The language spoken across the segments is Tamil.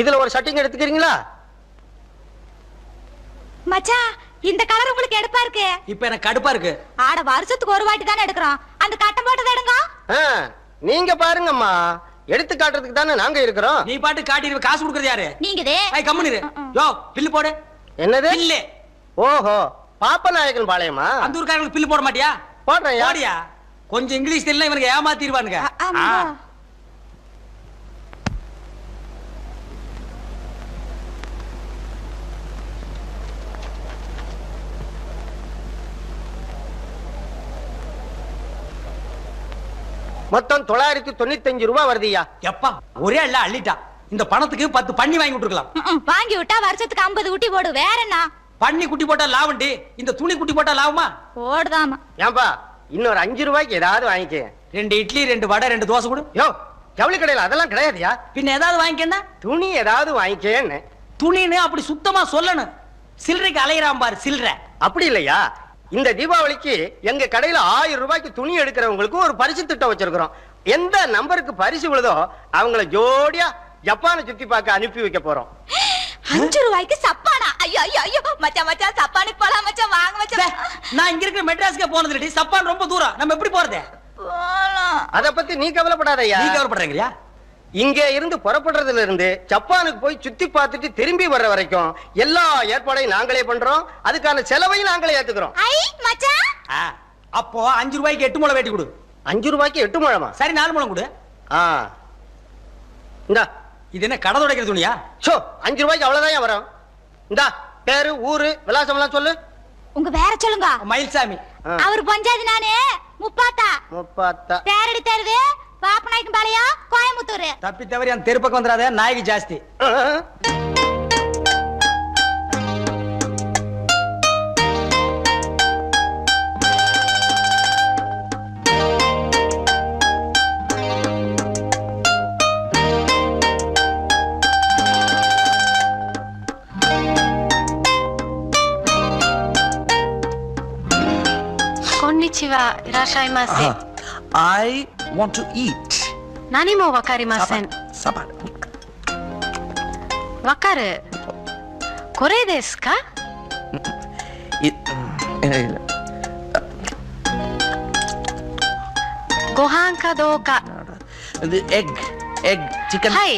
இதுல ஒரு ஷர்ட்டிங் எடுத்துக்கிறீங்களா? மச்சான், இந்த கலர் உங்களுக்கு எடுப்பா இருக்கு. இப்ப எனக்கு கடுப்பா இருக்கு. ஆட வருஷத்துக்கு ஒரு வாட்டி தானே எடுக்கிறோம். அந்த கட்டம் போட்டதை எடுங்க. நீங்க பாருங்கம்மா, எடுத்து காட்டுறதுக்கு தானே நாங்க இருக்கிறோம். நீ பாட்டு காட்டிடுவ, காசு கொடுக்கறது யாரு? நீங்கதே. ஐய் கம்முனிரு. யோ பில்லு போடு. என்னது பில்லு? ஓஹோ, பாப்பநாயகன் பாளையமா? அந்த ஊர்க்காரங்களுக்கு பில்லு போட மாட்டியா? போடுறேன். போடியா. கொஞ்சம் இங்கிலீஷ் தெரியல, இவனுக்கு ஏமாத்திடுவானுங்க. மொத்தம் 995 ரூபாய் வருதுயா. எப்பா ஒரே அல்ல அள்ளிட்டா. இந்த பணத்துக்கு 10 பண்ணி வாங்கி விட்டுருக்கலாம். வாங்கி விட்டா வருஷத்துக்கு 50 குட்டி போடு. வேற என்ன? பண்ணி குட்டி போட்டா லாபம்டி. இந்த துணி குட்டி போட்டா லாபமா? போடுதாமா. ஏன்பா இன்னொரு 5 ரூபாய்க்கு ஏதாவது வாங்கிக்க. 2 இட்லி 2 வடை 2 தோசை கொடு. யோ ஜவுளி கடையில அதெல்லாம் கிடையாதுயா. பின்ன ஏதாவது வாங்கிக்கன்னா? துணி ஏதாவது வாங்கிக்கேன்னு. துணின்னு அப்படி சுத்தமா சொல்லணும். சில்லறைக்கு அலையறான் பாரு சில்லறை. அப்படி இல்லையா, இந்த தீபாவளிக்கு எங்க கடையில 1000 ரூபாய்க்கு துணி எடுக்கிறவங்களுக்கு ஒரு பரிசு திட்டம் வச்சிருக்கிறோம். எந்த நம்பருக்கு பரிசு விழுதோ அவங்கள ஜோடியா ஜப்பானை சுத்தி பார்க்க அனுப்பி வைக்க போறோம். 5 ரூபாய்க்கு சப்பானா? ஐயோ ஐயோ ஐயோ மச்சான் மச்சான், சப்பானுக்கு போலாம் மச்சான். வாங்க மச்சான். நான் இங்க இருக்கிற மெட்ராஸ்க்கு போனது இல்லடி. சப்பான் ரொம்ப தூரம். நம்ம எப்படி போறது? போலாம். அத பத்தி நீ கவலைப்படாதயா. நீ கவலைப்படுறீங்களா? இங்க இருந்து புறப்படுறதுல இருந்து ஜப்பானுக்கு போய் சுத்தி பார்த்துட்டு திரும்பி வர்ற வரைக்கும் எல்லா ஏற்பாடையும் நாங்களே பண்றோம். அதுக்கான செலவையும் நாங்களே ஏத்துக்கிறோம். ஐ மச்சான், அப்போ 5 ரூபாய்க்கு 8 முழம் வேட்டி கொடு. 5 ரூபாய்க்கு 8 முழமா? சரி 4 முழம் கொடு. இந்தா. இது என்ன கடை துடைக்கிற துணியா? 5 ரூபாய்க்கு அவ்வளவுதான் வரும். இந்தா பேரு ஊரு விலாசம் எல்லாம் சொல்லு. உங்க வேற சொல்லுங்க. மயில்சாமி. அவர் பஞ்சாதி நானே. முப்பாத்தா பேரடி தெருவு, பாப்பநாயக்கன் பாளையம், கோயம்புத்தூர். தப்பி தவறி அந்த தெரு பக்கம் வந்துடாத, நாய்க்கு ஜாஸ்தி. Konnichiwa, irashaimase. I want to eat. Nani mo wakarimasen. Sabar. Wakaru. Kore desu ka? Gohan ka douka? The egg, chicken. Hai.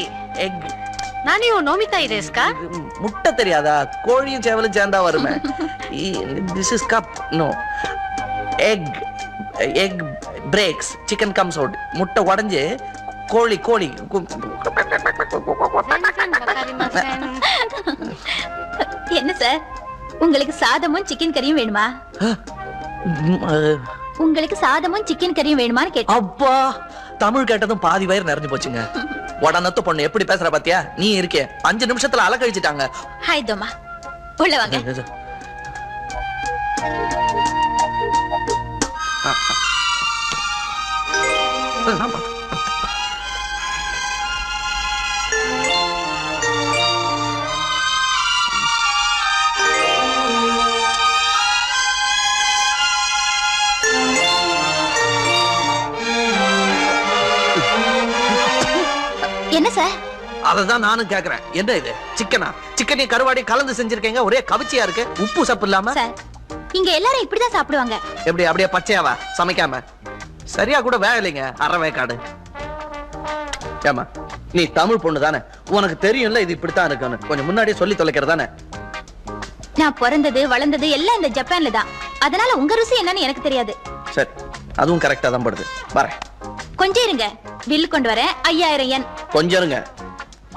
Egg. Nani o nomitai desu ka? முட்டை தெரியாதா? கோழியும் சேவலும் சேர்ந்தா வருமே. This is cup. No. Egg breaks, chicken comes out. முட்டை உடைஞ்சு கோழி என்ன சார், உங்களுக்கு சாதமும் சிக்கன் கறியும் வேணுமா? உங்களுக்கு சாதமும் சிக்கன் கறியும் வேணுமான்னு கேட்டேன். அப்பா தமிழ் கேட்டதும் பாதி வயிறு நிறைஞ்சு போச்சுங்க. உடனத்து பொண்ணு எப்படி பேசுற பாத்தியா? நீ இருக்கே 5 நிமிஷத்துல அலக்கழிச்சிட்டாங்க. ஹாய் தோமா, உள்ள வாங்க. என்ன சார்? அததான் நானும் கேக்குறேன். என்ன இது சிக்கனா? சிக்கனையும் கருவாடி கலந்து செஞ்சிருக்கீங்க. ஒரே கவிச்சியா இருக்கு. உப்பு சப்பு இல்லாம. சார், இங்க எல்லாரும் இப்படிதான் சாப்பிடுவாங்க. எப்படி அப்படியே பச்சையாவா? சமைக்காம சரியா கூட வேலைங்க. அறவேக்காடு. ஏமா நீ தமிழ் பொண்ணு தானே, உனக்கு தெரியும்ல இது இப்படித்தான் இருக்குன்னு. கொஞ்சம் முன்னாடியே சொல்லி தொலைக்கிறதானே. நான் பிறந்தது வளர்ந்தது எல்லாம் இந்த ஜப்பான்ல தான். அதனால உங்க ருசி என்னன்னு எனக்கு தெரியாது. சரி, அதுவும் கரெக்டா தான் படுது. வரேன். கொஞ்சம் இருங்க, பில் கொண்டு வரேன். 5000 yen. கொஞ்சம் இருங்க.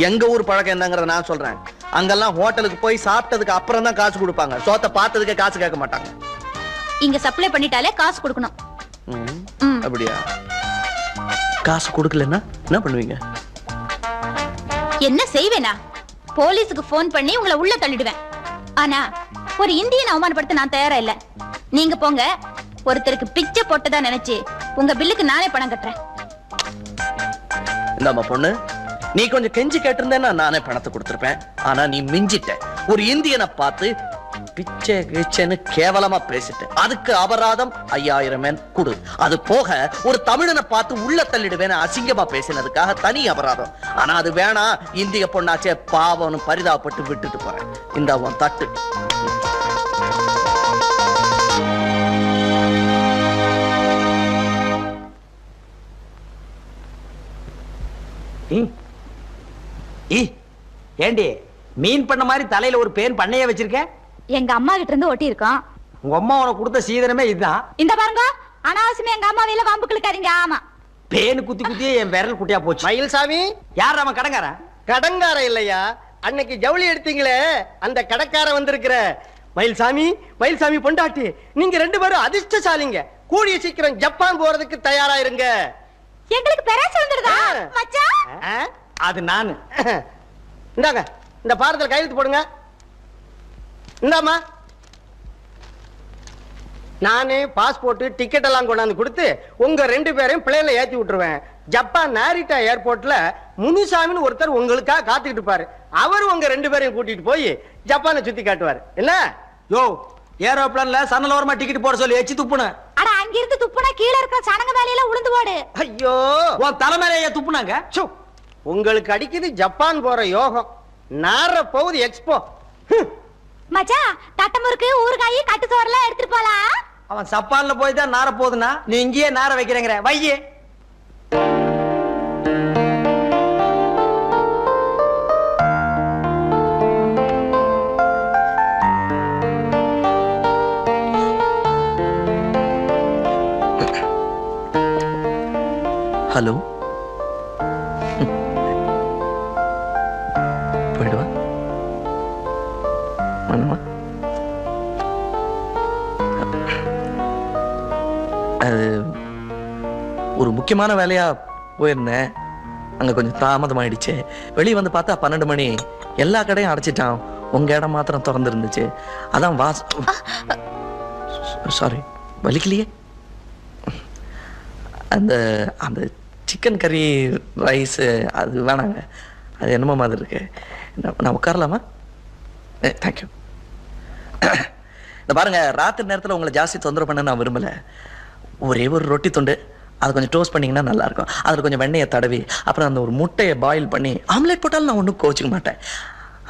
எங்க ஊர் பழக்கம் என்னங்கறத நான் சொல்றேன். அங்கெல்லாம் ஹோட்டலுக்கு போய் சாப்பிட்டதுக்கு அப்புறம் தான் காசு கொடுப்பாங்க. சோத்தை பார்த்ததுக்கே காசு கேட்க மாட்டாங்க. இங்க சப்ளை பண்ணிட்டாலே காசு கொடுக்கணும். அப்படியா? காசு கொடுக்கலன்னா என்ன பண்ணுவீங்க? என்ன செய்வேனா? போலீஸுக்கு போன் பண்ணி உங்களை உள்ள தள்ளிடுவேன். ஆனா ஒரு இந்தியன் அவமானப்படுத்த நான் தயாரா இல்ல. நீங்க போங்க. ஒருத்தருக்கு பிச்சை போட்டதா நினைச்சு உங்க பில்லுக்கு நானே பணம் கட்டுறேன். இந்தாமா பொண்ணு, நீ கொஞ்சம் கெஞ்சி கேட்டிருந்தேன்னா நானே பணத்தை கொடுத்திருப்பேன். ஆனா நீ மிஞ்சிட்ட. ஒரு இந்தியனை பார்த்து பிச்சை கிச்சைன்னு கேவலமா பேசிட்டேன். அதுக்கு அபராதம் 5000 yen கொடு. அது போக ஒரு தமிழனை பார்த்து உள்ள தள்ளிடுவேன் அசிங்கமா பேசினதுக்காக தனி அபராதம். ஆனா அது வேணாம், இந்திய பொண்ணாச்சே பாவம்னு பரிதாபப்பட்டு விட்டுட்டு போறேன். இந்த உன் தட்டு. ஏண்டி மீன் பண்ண மாதிரி தலையில ஒரு பேன் பண்ணையே வச்சிருக்க? எங்க அம்மா கிட்ட இருந்து ஒட்டி இருக்கோம். உங்க அம்மா உனக்கு கொடுத்த சீதனமே இதுதான். இந்த பாருங்க, அனாவசியமா எங்க அம்மா வேல வம்பு கிழக்காதீங்க. ஆமா, பேனு குத்தி குத்தியே என் விரல் குட்டியா போச்சு. மயில்சாமி, யார் அவன் கடங்காரன்? கடங்கார இல்லையா, அன்னைக்கு ஜவுளி எடுத்தீங்களே அந்த கடக்கார வந்திருக்கிற. மயில்சாமி, மயில்சாமி பொண்டாட்டி, நீங்க 2 பேரும் அதிர்ஷ்டசாலிங்க. கூடிய சீக்கிரம் ஜப்பான் போறதுக்கு தயாரா இருங்க. எங்களுக்கு பெராசு வந்துடுதா மச்சான்? அது நானு. இந்தாங்க, இந்த பாரத்தில் கையெழுத்து போடுங்க. இந்தாமா, நானே பாஸ்போர்ட் டிக்கெட் எல்லாம் கொண்டாந்து கொடுத்து உங்க 2 பேரையும் பிளேன்ல ஏத்தி விட்டுருவேன். ஜப்பான் நாரிட்டா ஏர்போர்ட்ல முனுசாமின்னு ஒருத்தர் உங்களுக்காக காத்துக்கிட்டு இருப்பாரு. அவர் உங்க 2 பேரையும் கூட்டிட்டு போய் ஜப்பானை சுத்தி காட்டுவார். என்ன யோ, ஏரோப்ளான்ல சன்னலோரமா டிக்கெட் போட சொல்லி எச்சி துப்புன. அட, அங்க இருந்து துப்புனா கீழ இருக்கிற சனங்க வேலையில உளுந்து போடு. ஐயோ, உன் தலைமையில துப்புனாங்க. உங்களுக்கு அடிக்குது ஜப்பான் போற யோகம். நார போகுது எக்ஸ்போ. மச்சான், தட்டமுறுக்கு ஊறுகாய் கட்டு சோறெல்லாம் எடுத்துட்டு போலாம். அவன் சப்பான்ல போய் தான் நார போகுதுன்னா நீ இங்கேயே நார வைக்கிறேங்கிற வையே. ஹலோ, போயிடுவா மனமா. அது ஒரு முக்கியமான வேலையா போயிருந்தேன். அங்க கொஞ்சம் தாமதமாயிடுச்சு. வெளியே வந்து பார்த்தா 12 மணி. எல்லா கடையும் அடைச்சிட்டான். உங்க இடம் மாத்திரம் திறந்து இருந்துச்சு. அதான் சாரி, வலிக்கலையே. அந்த அந்த சிக்கன் கறி ரைஸு அது வேணாங்க. அது என்னமோ மாதிரி இருக்கு. நான் உட்காரலாமா? தேங்க்யூ. இந்த பாருங்க, ராத்திரி நேரத்தில் உங்களை ஜாஸ்தி தொந்தரவு பண்ண நான் விரும்பலை. ஒரே ஒரு ரொட்டி துண்டு, அதை கொஞ்சம் டோஸ்ட் பண்ணிங்கன்னா நல்லாயிருக்கும். அதில் கொஞ்சம் வெண்ணெயை தடவி, அப்புறம் அந்த ஒரு முட்டையை பாயில் பண்ணி ஆம்லேட் போட்டாலும் நான் ஒன்றும் கோச்சிக்க மாட்டேன்.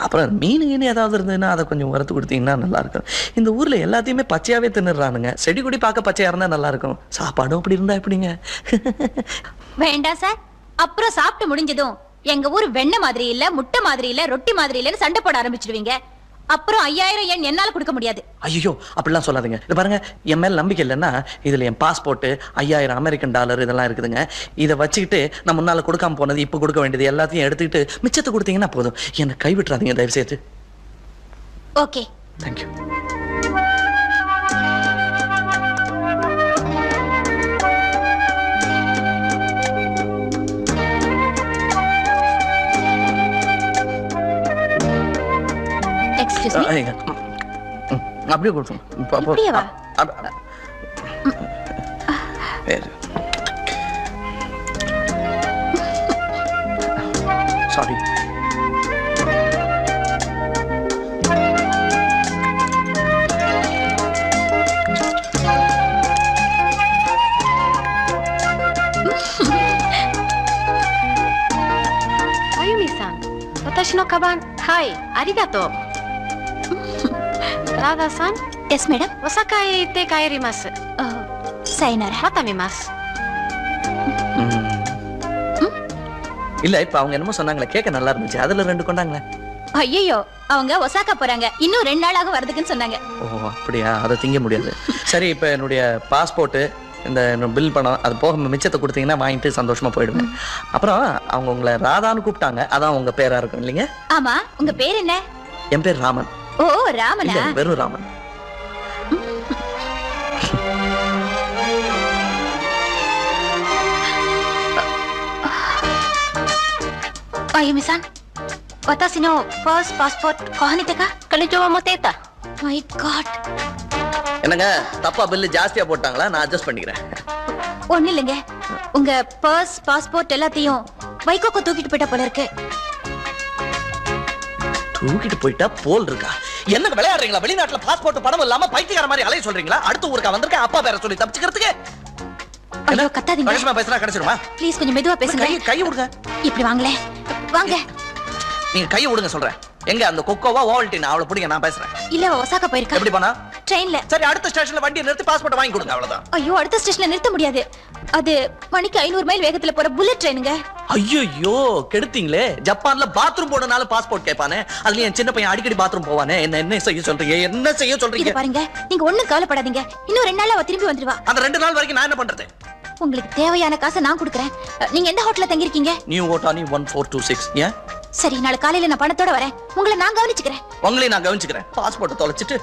அப்புறம் மீன் ஏதாவது இருந்ததுன்னா அதை கொஞ்சம் வறுத்து கொடுத்தீங்கன்னா நல்லாயிருக்கும். இந்த ஊரில் எல்லாத்தையுமே பச்சையாகவே தின்னுறானுங்க. செடி கொடி பார்க்க பச்சையாக இருந்தால் நல்லாயிருக்கும். சாப்பாடும் அப்படி இருந்தால் எப்படிங்க? வேண்டாம் சார். அப்புறம் சாப்பிட்டு முடிஞ்சதும் எங்க ஊர் வெண்ணெய் மாதிரி இல்ல, முட்டை மாதிரி இல்ல, ரொட்டி மாதிரி இல்லன்னு சண்டை போட ஆரம்பிச்சிடுவீங்க. அப்புறம் 5000 yen என்னால கொடுக்க முடியாது. ஐயோ, அப்படிலாம் சொல்லாதீங்க. இது பாருங்க, என் மேல நம்பிக்கை இல்லைன்னா இதுல என் பாஸ்போர்ட், 5000 அமெரிக்கன் டாலர் இதெல்லாம் இருக்குதுங்க. இதை வச்சுக்கிட்டு நான் முன்னால கொடுக்காம போனது இப்போ கொடுக்க வேண்டியது எல்லாத்தையும் எடுத்துக்கிட்டு மிச்சத்தை கொடுத்தீங்கன்னா போதும். என்னை கைவிட்டுறாதீங்க தயவு செய்து. Okay, thank you. அப்படியே கொடுத்தோம். சாரி. Ayumi-san, 私のカバン、はい、ありがとう。ராதா-san, எஸ் மேடம். ஒசாகாへ行って帰ります。sayonara.また見ます。இல்ல, இப்ப அவங்க என்னமோ சொன்னாங்களே, கேக்க நல்லா இருந்துச்சு. அதுல 2 கொண்டாங்களே. ஐயோ, அவங்க ஒசாகா போறாங்க. இன்னும் 2 நாளாக வரதுக்குன்னு சொன்னாங்க. ஓ அப்படியா? அதை திங்க முடியாது. சரி, இப்ப என்னுடைய பாஸ்போர்ட், இந்த பில் பணம், அது போக மிச்சத்தை கொடுத்தீங்கன்னா வாங்கிட்டு சந்தோஷமா போயிடுவேன். அப்புறம் அவங்க உங்களை ராதான்னு கூப்பிட்டாங்க. அதான் உங்க பேரா இருக்கும் இல்லைங்க? ஆமா, உங்க பேர் என்ன? என் பேர் ராமன். ஓ, ராமனா? இல்ல, வெறும் ராமன். Ayumi-san, 私のファーストパスポートここにてか? 彼女は持っていた。 My God. என்னங்க, தப்பா பில்லு ஜாஸ்தியா போட்டாங்களா? நான் அட்ஜஸ்ட் பண்ணிக்கிறேன். ஒண்ணு இல்லைங்க, உங்க பர்ஸ் பாஸ்போர்ட் எல்லாத்தையும் வைகோக்கு தூக்கிட்டு போயிட்டா போல இருக்கு. தூக்கிட்டு போயிட்டா போல் இருக்கா? என்ன விளையாடுறீங்களா? வெளிநாட்டுல பாஸ்போர்ட் பணம் இல்லாம பைத்தியக்கார மாதிரி அலைய சொல்றீங்களா? அடுத்த ஊருக்கா வந்திருக்க அப்பா பேரை சொல்லி தப்பிச்சுக்கிறதுக்கு. ஐயோ கத்தாதீங்க கடைசிமா பேசுனா கிடைச்சிருமா? ப்ளீஸ் கொஞ்சம் மெதுவா பேசுங்க. கை விடுங்க. இப்படி வாங்களே வாங்க. நீங்க கையை விடுங்க சொல்றேன். எங்க அந்த கொக்கோவா ஓவல்டினா அவளை பிடிங்க, நான் பேசுறேன். இல்ல ஒசாக்கா போயிருக்கா. எப்படி போனா? ட்ரெயின்ல. சரி, அடுத்த ஸ்டேஷன்ல வண்டியை நிறுத்தி பாஸ்போர்ட் வாங்கி கொடுங்க, அவ்வளவுதான். ஐயோ அடுத்த ஸ்டேஷன்ல நிறுத்த முடியாது. அது மணிக்கு 500 மைல் வேகத்துல போற புல்லட் ட்ரெயினுங்க. ஐயோ கெடுத்தீங்களே. ஜப்பான்ல பாத்ரூம் போனனால பாஸ்போர்ட் கேட்பானே. அதுல என் சின்ன பையன் அடிக்கடி பாத்ரூம் போவானே. என்ன செய்ய சொல்றீங்க? என்ன செய்ய இத சொல்றீங்க? பாருங்க, நீங்க ஒண்ணும் கவலைப்படாதீங்க. இன்னும் 2 நாள்ல அவ திரும்பி வந்துருவா. அந்த 2 நாள் வரைக்கும் நான் என்ன பண்றது? உங்களுக்கு தேவையான காசை நான் கொடுக்கறேன். நீங்க எந்த ஹோட்டல்ல தங்கி இருக்கீங்க? நியூ ஓட்டானி 1426. ஏன்? சரி, நாளை காலையில நான் பணத்தோட வரேன். உங்களை நான் கவனிச்சுக்கிறேன். உங்களையும் நான் கவனிச்சுக்கிறேன். பாஸ்போர்ட் தொலைச்சிட்டு